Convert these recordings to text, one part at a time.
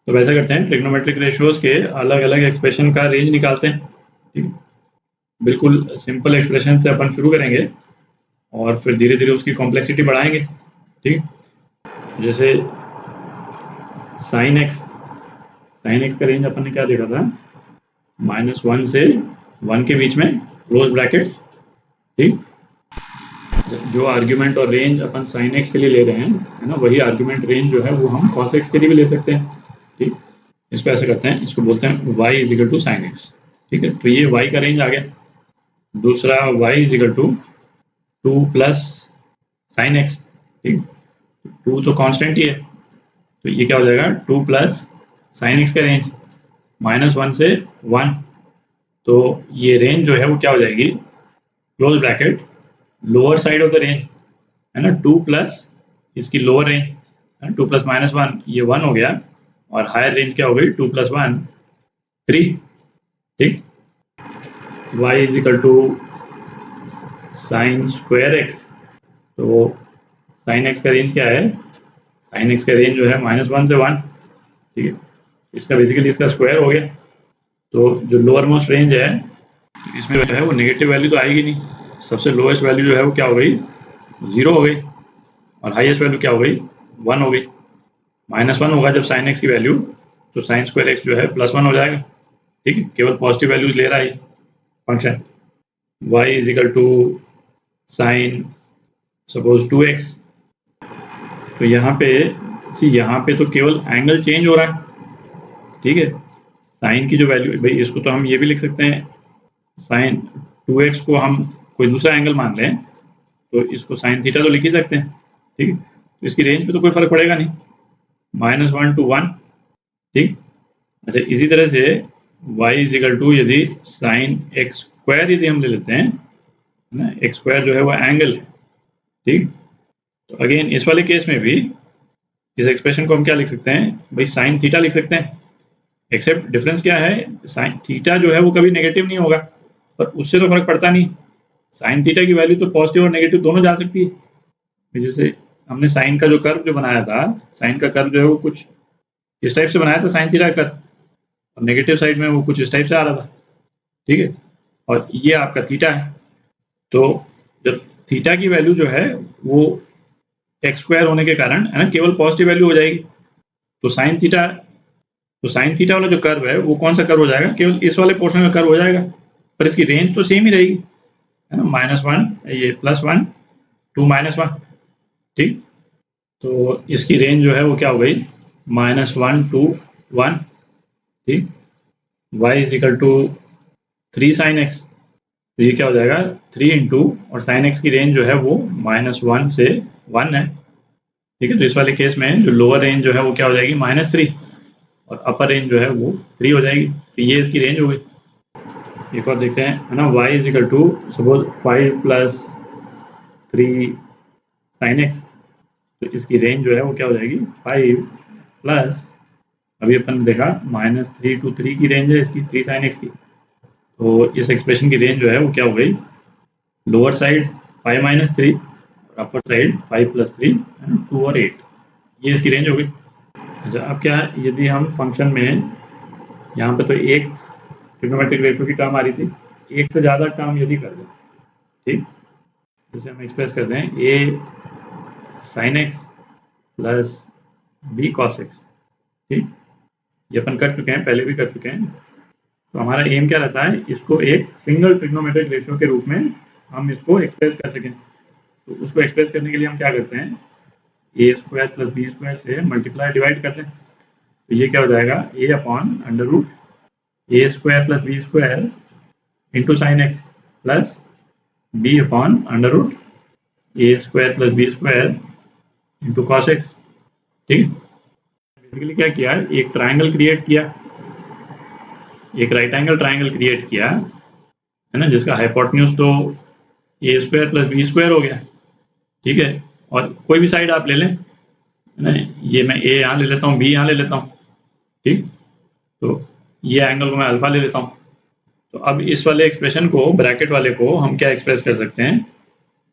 तो वैसा करते हैं, ट्रिग्नोमेट्रिक रेशियोज के अलग अलग एक्सप्रेशन का रेंज निकालते हैं। ठीक, बिल्कुल सिंपल एक्सप्रेशन से अपन शुरू करेंगे और फिर धीरे धीरे उसकी कॉम्प्लेक्सिटी बढ़ाएंगे। ठीक, जैसे साइन एक्स का रेंज अपन ने क्या देखा था, -1 से 1 के बीच में क्लोज ब्रैकेट्स। ठीक, जो आर्ग्यूमेंट और रेंज अपन साइन एक्स के लिए ले रहे हैं, है ना, वही आर्ग्यूमेंट रेंज जो है वो हम कॉस एक्स के लिए भी ले सकते हैं। ठीक, इसको ऐसे करते हैं, इसको बोलते हैं y is equal to sine X. ठीक है, तो ये y का रेंज आ गया। दूसरा y is equal to 2 plus sine X. ठीक, 2 तो कांस्टेंट ही है, तो ये क्या हो जाएगा, 2 प्लस साइन एक्स का रेंज -1 से 1। तो ये रेंज जो है वो क्या हो जाएगी, close bracket lower side of the range, है ना, 2 प्लस इसकी लोअर रेंज 2 प्लस -1 ये 1 हो गया, और हायर रेंज क्या हो गई, 2 प्लस 1 3। ठीक, y is equal to sine square X. तो साइन एक्स का रेंज क्या है, साइन एक्स का रेंज जो है -1 से 1। ठीक है, इसका बेसिकली इसका स्क्वायर हो गया। तो जो लोअर मोस्ट रेंज है इसमें जो है वो नेगेटिव वैल्यू तो आएगी नहीं, सबसे लोएस्ट वैल्यू जो है वो क्या हो गई, 0 हो गई, और हाईएस्ट वैल्यू क्या हो गई, 1 हो गई। -1 होगा जब साइन एक्स की वैल्यू, तो साइन स्क्वायर एक्स जो है +1 हो जाएगा। ठीक है, केवल पॉजिटिव वैल्यूज ले रहा है function. y is equal to sine suppose 2x। तो यहाँ पे तो केवल एंगल चेंज हो रहा है। ठीक है, साइन की जो वैल्यू, भाई इसको तो हम ये भी लिख सकते हैं, साइन 2x को हम कोई दूसरा एंगल मान लें तो इसको साइन थीटा तो लिख ही सकते हैं। ठीक है, तो इसकी रेंज पे तो कोई फर्क पड़ेगा नहीं, -1 to 1। ठीक, अच्छा इसी तरह से y इज इक्वल टू यदि साइन एक्स स्क्वायर यदि हम ले लेते हैं, है ना, एक्स स्क्वायर जो है वो एंगल है। ठीक, तो अगेन इस वाले केस में भी इस एक्सप्रेशन को हम क्या लिख सकते हैं, भाई साइन थीटा लिख सकते हैं, एक्सेप्ट डिफरेंस क्या है, साइन थीटा जो है वो कभी नेगेटिव नहीं होगा, पर उससे तो फर्क पड़ता नहीं। साइन थीटा की वैल्यू तो पॉजिटिव और नेगेटिव दोनों जा सकती है। जैसे हमने साइन का जो कर्व जो बनाया था, साइन का कर्व जो है वो कुछ इस टाइप से बनाया था साइन थीटा का कर्व, और नेगेटिव साइड में वो कुछ इस टाइप से आ रहा था। ठीक है, और ये आपका थीटा है। तो जब थीटा की वैल्यू जो है वो एक्स स्क्वायर होने के कारण, है ना, केवल पॉजिटिव वैल्यू हो जाएगी, तो साइन थीटा वाला जो कर्व है वो कौन सा कर्व हो जाएगा, केवल इस वाले पोर्शन का कर्व हो जाएगा, पर इसकी रेंज तो सेम ही रहेगी, है ना, -1 ये +1 2 -1। ठीक, तो इसकी रेंज जो है वो क्या हो गई, -1 to 1। ठीक, y is equal to 3 sine X. तो ये क्या हो जाएगा, 3 इंटू, और साइन एक्स की रेंज जो है वो -1 से 1 है। ठीक है, तो इस वाले केस में जो लोअर रेंज जो है वो क्या हो जाएगी, -3, और अपर रेंज जो है वो 3 हो जाएगी। तो ये इसकी रेंज हो गई। एक और देखते हैं, है ना, y is equal to suppose 5 + 3 sine X. तो इसकी रेंज जो है वो क्या हो जाएगी, 5 प्लस, अभी अपन ने देखा -3 to 3 की रेंज है इसकी, 3 साइन एक्स की। तो इस एक्सप्रेशन की रेंज जो है वो क्या हो गई, लोअर साइड 5 - 3 और अपर साइड 5 + 3 है ना, 2 और 8, ये इसकी रेंज हो गई। अच्छा, अब क्या यदि हम फंक्शन में यहाँ पे तो एक ट्रिग्नोमेट्रिक रेशियो की टर्म आ रही थी, एक से ज़्यादा टर्म यदि कर दें, ठीक, जैसे हम एक्सप्रेस करते हैं a sign X plus b cos x. ठीक, ये अपन कर चुके हैं, पहले भी कर चुके हैं। तो हमारा एम क्या रहता है, इसको एक सिंगल ट्रिग्नोमेट्रिक रेशियो के रूप में हम इसको एक्सप्रेस कर सकें। तो उसको एक्सप्रेस करने के लिए हम क्या करते हैं, a square plus b square से मल्टीप्लाई डिवाइड करते हैं। तो ये क्या हो जाएगा, a upon √a square plus b square into sine X plus b upon √a square plus b square into cos x. ठीक, बेसिकली क्या किया, एक ट्राइंगल क्रिएट किया, एक राइट एंगल ट्राइंगल क्रिएट किया, है ना, जिसका हाइपोटेन्यूज तो a square plus b square हो गया। ठीक है, और कोई भी साइड आप ले लें, है ना, ये मैं a यहाँ ले लेता हूँ, b यहाँ ले लेता हूँ। ठीक, तो ये एंगल को मैं अल्फा ले लेता हूँ। तो अब इस वाले एक्सप्रेशन को, ब्रैकेट वाले को हम क्या एक्सप्रेस कर सकते हैं,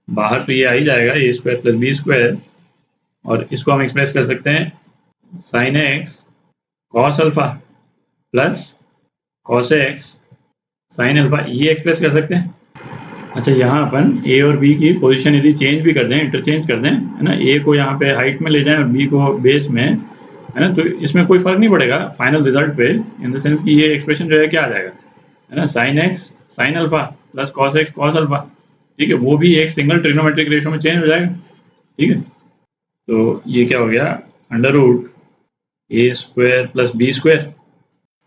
बाहर तो ये आ ही जाएगा a square plus b square, और इसको हम एक्सप्रेस कर सकते हैं sine x cos alpha plus cos x sine alpha, ये एक्सप्रेस कर सकते हैं। अच्छा, यहाँ अपन ए और बी की पोजीशन यदि चेंज भी कर दें, इंटरचेंज कर दें, है ना, ए को यहाँ पे हाइट में ले जाएं और बी को बेस में, है ना, तो इसमें कोई फर्क नहीं पड़ेगा फाइनल रिजल्ट पे, इन द सेंस कि ये एक्सप्रेशन जो है क्या आ जाएगा, है ना, sine X sine alpha plus cos X cos alpha, ठीक है, वो भी एक सिंगल ट्रिग्नोमेट्रिक रेशो में चेंज हो जाएगा। ठीक है, तो ये क्या हो गया, under root A square plus B square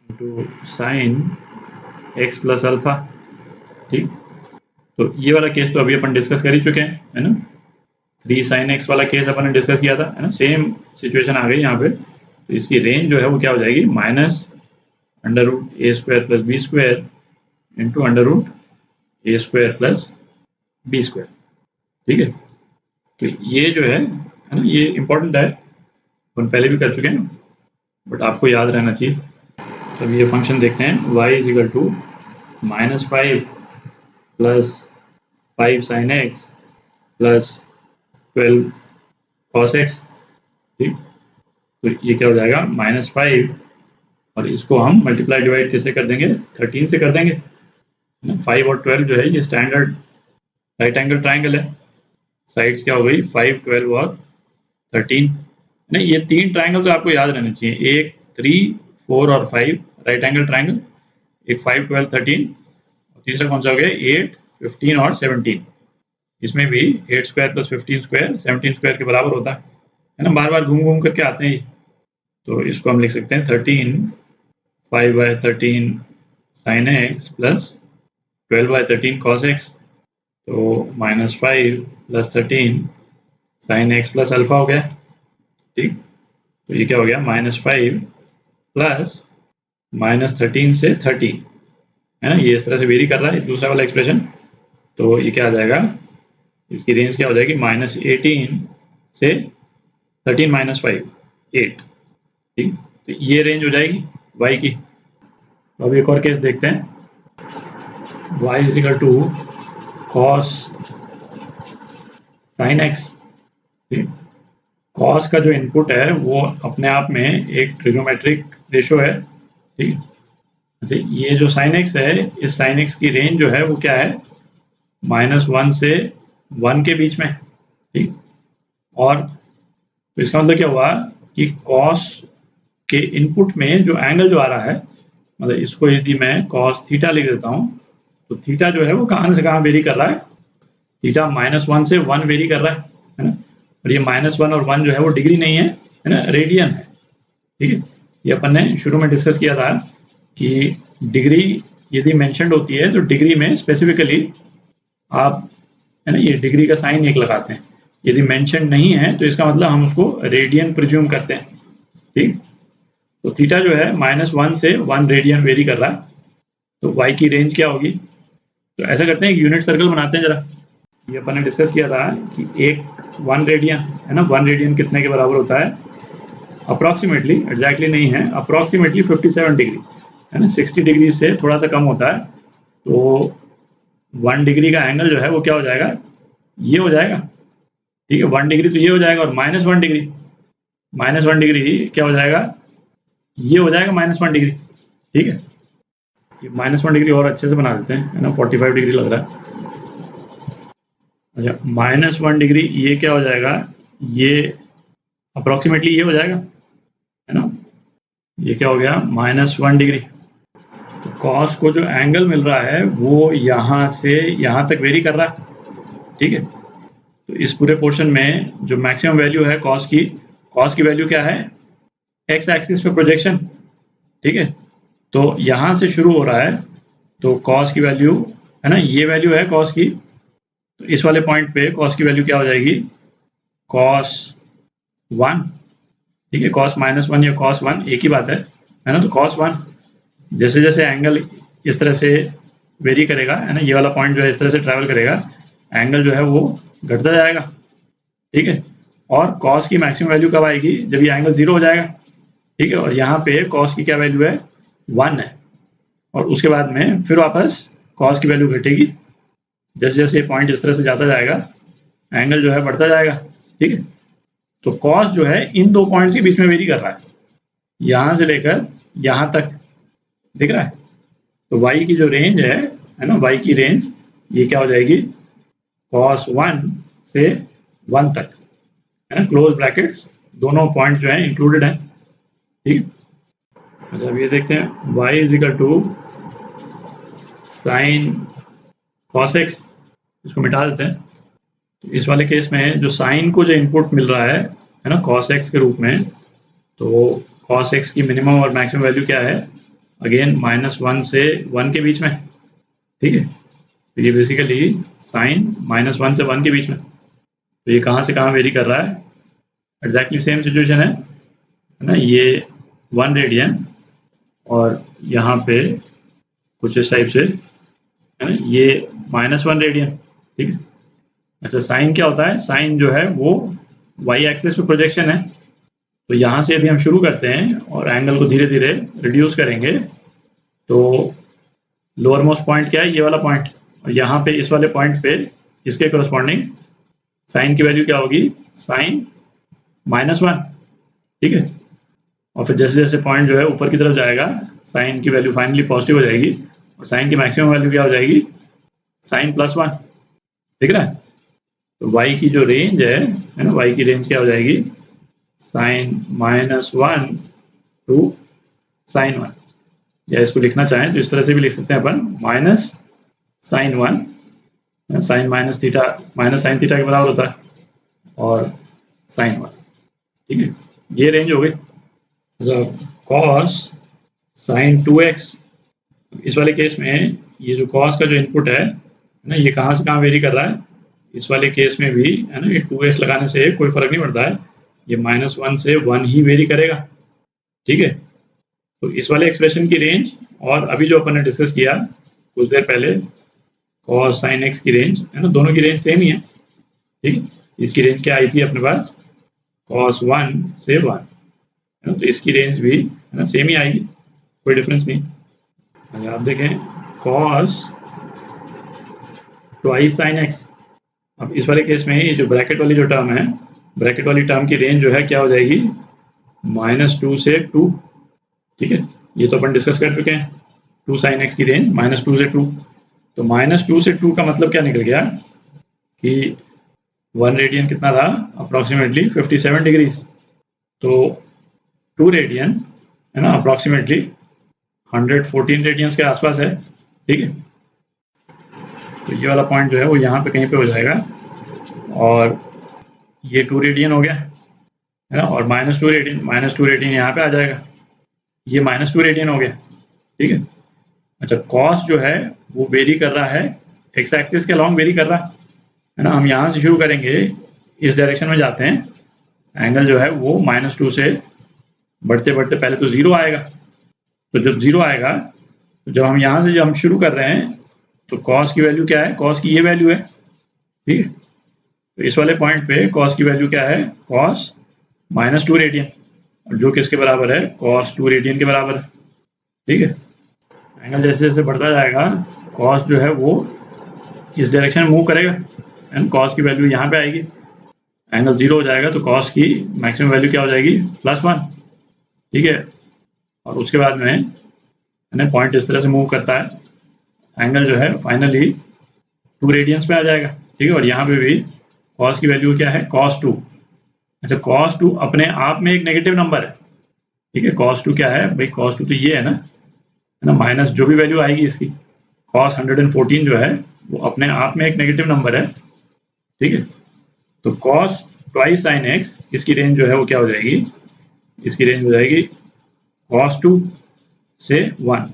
into sine X plus alpha. ठीक, तो ये वाला केस तो अभी अपन डिस्कस कर ही चुके हैं, है ना, 3 sin x वाला केस अपन ने डिस्कस किया था, है ना, सेम सिचुएशन आ गई यहाँ पे। तो इसकी रेंज जो है वो क्या हो जाएगी, minus under root A square plus B square into under root A square plus B square. ठीक है, तो ये जो है ना, ये इंपॉर्टेंट है, अपन पहले भी कर चुके हैं, बट आपको याद रहना चाहिए। तो अभी ये फंक्शन देखते हैं, y is equal to -5 plus 5 sin x plus 12 cos x। ठीक, तो ये क्या हो जाएगा, -5, और इसको हम मल्टीप्लाई डिवाइड किससे कर देंगे, 13 से कर देंगे। 5 और 12 जो है ये स्टैंडर्ड राइट एंगल ट्राइंगल है, साइड्स क्या हो गई 5, 12 और 13। नहीं, ये 3 ट्राइंगल तो आपको याद रहने चाहिए, एक 3, 4 और 5 राइट एंगल ट्राइंगल, एक 5, 12, 13, और तीसरा कौन सा हो गया 8, 15 और 17। इसमें भी 8 स्क्वायर प्लस 15 स्क्वायर 17 स्क्वायर के बराबर होता है ना, बार बार घूम घूम करके आते हैं। तो इसको हम लिख सकते हैं 13 5/13 sin x plus 12/13 cos x, तो -5 plus 13 sin x plus alpha हो गया। ठीक, तो ये क्या हो गया, -5 प्लस -13 से 30, है ना, ये इस तरह से वेरी कर रहा है दूसरा वाला एक्सप्रेशन। तो ये क्या आ जाएगा, इसकी रेंज क्या हो जाएगी, -18 से 13 - 5 8। ठीक, तो ये रेंज हो जाएगी y की। तो अब एक और केस देखते हैं, y is equal to cos sine X. ठीक, कॉस का जो इनपुट है वो अपने आप में एक ट्रिग्नोमेट्रिक रेशो है। ठीक, अच्छा, ये जो साइन एक्स है, इस साइन एक्स की रेंज जो है वो क्या है, -1 से 1 के बीच में। ठीक, और तो इसका मतलब क्या हुआ कि कॉस के इनपुट में जो एंगल जो आ रहा है, मतलब इसको यदि मैं कॉस थीटा लिख देता हूँ, तो थीटा जो है वो कहाँ से कहाँ वेरी कर रहा है, थीटा -1 से 1 वेरी कर रहा है ना, और ये -1 और 1 जो है वो डिग्री नहीं है ना, रेडियन है। ठीक है, ये अपन ने शुरू में डिस्कस किया था कि डिग्री यदि मेंशन्ड होती है तो डिग्री में स्पेसिफिकली आप, है ना, ये डिग्री का साइन एक लगाते हैं, यदि मेंशन नहीं है तो इसका मतलब हम उसको रेडियन प्रिज्यूम करते हैं। ठीक, तो थीटा जो है -1 से 1 रेडियन वेरी कर रहा है, तो y की रेंज क्या होगी, तो ऐसा करते हैं एक यूनिट सर्कल बनाते हैं जरा। ये अपन ने डिस्कस किया था कि एक 1 रेडियन, है ना, 1 रेडियन कितने के बराबर होता है, अप्रॉक्सीमेटली, एग्जैक्टली नहीं है, अप्रॉक्सीमेटली 57 डिग्री, है ना, 60 डिग्री से थोड़ा सा कम होता है। तो 1 डिग्री का एंगल जो है वो क्या हो जाएगा, ये हो जाएगा। ठीक है, 1 डिग्री तो ये हो जाएगा, और -1 डिग्री, -1 डिग्री क्या हो जाएगा, ये हो जाएगा -1 डिग्री। ठीक है, ये -1 डिग्री और अच्छे से बना देते हैं, है ना, 45 डिग्री लग रहा है। अच्छा, -1 डिग्री ये क्या हो जाएगा, ये अप्रॉक्सीमेटली ये हो जाएगा, है ना, ये क्या हो गया -1 डिग्री। तो कॉस को जो एंगल मिल रहा है वो यहाँ से यहाँ तक वेरी कर रहा है। ठीक है, तो इस पूरे पोर्शन में जो मैक्सिमम वैल्यू है कॉस की वैल्यू क्या है, एक्स एक्सिस पे प्रोजेक्शन। ठीक है, तो यहाँ से शुरू हो रहा है, तो कॉस की वैल्यू, है ना, ये वैल्यू है कॉस की, तो इस वाले पॉइंट पे कॉस की वैल्यू क्या हो जाएगी, कॉस 1। ठीक है, कॉस -1 या कॉस 1 एक ही बात है ना, तो कॉस 1 जैसे जैसे एंगल इस तरह से वेरी करेगा, है ना, ये वाला पॉइंट जो है इस तरह से ट्रैवल करेगा, एंगल जो है वो घटता जाएगा। ठीक है, और कॉस की मैक्सिमम वैल्यू कब आएगी, जब ये एंगल 0 हो जाएगा। ठीक है, और यहाँ पे कॉस की क्या वैल्यू है, 1 है, और उसके बाद में फिर वापस कॉस की वैल्यू घटेगी, जैसे जैसे ये पॉइंट इस तरह से जाता जाएगा, एंगल जो है बढ़ता जाएगा। ठीक है, तो कॉस जो है इन दो पॉइंट्स के बीच में वेरी कर रहा है। यहाँ से लेकर यहाँ तक, दिख रहा है? तो y की जो रेंज है ना, y की रेंज ये क्या हो जाएगी, cos 1 से 1 तक, है ना, क्लोज ब्रैकेट्स, दोनों पॉइंट जो है इंक्लूडेड है। ठीक। अच्छा, अब ये देखते हैं y is equal to sine cos x, इसको मिटा देते हैं। तो इस वाले केस में जो साइन को जो इनपुट मिल रहा है ना cos x के रूप में, तो cos x की मिनिमम और मैक्सिमम वैल्यू क्या है, अगेन -1 से 1 के बीच में। ठीक है, तो ये बेसिकली साइन -1 से 1 के बीच में, तो ये कहाँ से कहाँ वेरी कर रहा है, एग्जैक्टली सेम सिचुएशन है ना, ये 1 रेडियन और यहाँ पे कुछ इस टाइप से, है ना, ये -1 रेडियन। ठीक है। अच्छा, साइन क्या होता है, साइन जो है वो y एक्सिस पे प्रोजेक्शन है। तो यहाँ से अभी हम शुरू करते हैं और एंगल को धीरे धीरे रिड्यूस करेंगे। तो लोअर मोस्ट पॉइंट क्या है, ये वाला पॉइंट, और यहाँ पे इस वाले पॉइंट पे इसके करस्पॉन्डिंग साइन की वैल्यू क्या होगी, साइन -1। ठीक है, और फिर जैसे जैसे पॉइंट जो है ऊपर की तरफ जाएगा, साइन की वैल्यू फाइनली पॉजिटिव हो जाएगी और साइन की मैक्सिमम वैल्यू क्या हो जाएगी, साइन +1। ठीक है। तो y की जो रेंज है ना, y की रेंज क्या हो जाएगी, साइन -1 टू साइन 1, या इसको लिखना चाहें तो इस तरह से भी लिख सकते हैं अपन, minus sine 1, sine minus sine theta के बराबर होता है, और साइन 1। ठीक है, ये रेंज हो गई। कॉस साइन 2x, इस वाले केस में ये जो कॉस का जो इनपुट है ना, ये कहाँ से कहाँ वेरी कर रहा है, इस वाले केस में भी है ना, ये 2x लगाने से कोई फर्क नहीं पड़ता है, ये -1 से 1 ही वेरी करेगा। ठीक है, तो इस वाले एक्सप्रेशन की रेंज और अभी जो अपन ने डिस्कस किया कुछ देर पहले cos sin x की रेंज, है ना, दोनों की रेंज सेम ही है। ठीक, इसकी रेंज क्या आई थी अपने पास, cos 1 से 1, है ना, तो इसकी रेंज भी है ना सेम ही आएगी, कोई डिफरेंस नहीं। अगर आप देखें cos ट्वाइस sin x, अब इस वाले केस में ये जो ब्रैकेट वाली जो टर्म है, ब्रैकेट वाली टर्म की रेंज जो है क्या हो जाएगी, -2 से 2। ठीक है, ये तो अपन डिस्कस कर चुके हैं, 2 sin x की रेंज -2 से 2। तो -2 से 2 का मतलब क्या निकल गया कि 1 रेडियन कितना था, अप्रॉक्सीमेटली 57 डिग्रीज। तो 2 रेडियन है ना अप्रॉक्सीमेटली 114 रेडियंस के आसपास है। ठीक है, तो ये वाला पॉइंट जो है वो यहाँ पे कहीं पे हो जाएगा, और ये 2 रेडियन हो गया, है ना, और -2 रेडियन यहाँ पे आ जाएगा, ये -2 रेडियन हो गया। ठीक है। अच्छा, कॉस जो है वो वेरी कर रहा है, एक्स एक्सिस के अलॉन्ग वेरी कर रहा है ना, हम यहाँ से शुरू करेंगे, इस डायरेक्शन में जाते हैं, एंगल जो है वो -2 से बढ़ते बढ़ते पहले तो 0 आएगा, तो जब 0 आएगा, तो जब हम यहाँ से जब हम शुरू कर रहे हैं, तो कॉस की वैल्यू क्या है, कॉस की ये वैल्यू है। ठीक है, तो इस वाले पॉइंट पे कॉस की वैल्यू क्या है, कॉस -2 रेडियन, और जो किसके बराबर है, कॉस 2 रेडियन के बराबर है। ठीक है, एंगल जैसे जैसे बढ़ता जाएगा, कॉस जो है वो इस डायरेक्शन में मूव करेगा, एंड कॉस की वैल्यू यहाँ पे आएगी, एंगल 0 हो जाएगा, तो कॉस की मैक्सिमम वैल्यू क्या हो जाएगी, +1। ठीक है, और उसके बाद में पॉइंट इस तरह से मूव करता है, एंगल जो है फाइनली 2 रेडियंस पे आ जाएगा। ठीक है, और यहाँ पे भी कॉस की वैल्यू क्या है, cos 2। अच्छा, cos 2 अपने आप में एक नेगेटिव नंबर है। ठीक है, cos 2 क्या है भाई, cos 2 तो ये है ना, माइनस जो भी वैल्यू आएगी इसकी, cos 114 जो है वो अपने आप में एक नेगेटिव नंबर है। ठीक है, तो cos ट्वाइस sin x, इसकी रेंज जो है वो क्या हो जाएगी, इसकी रेंज हो जाएगी cos 2 से 1,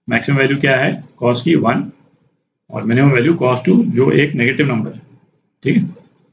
मैक्सिमम वैल्यू क्या है, cos की 1, और मिनिमम वैल्यू cos 2 जो एक नेगेटिव नंबर है। ठीक है।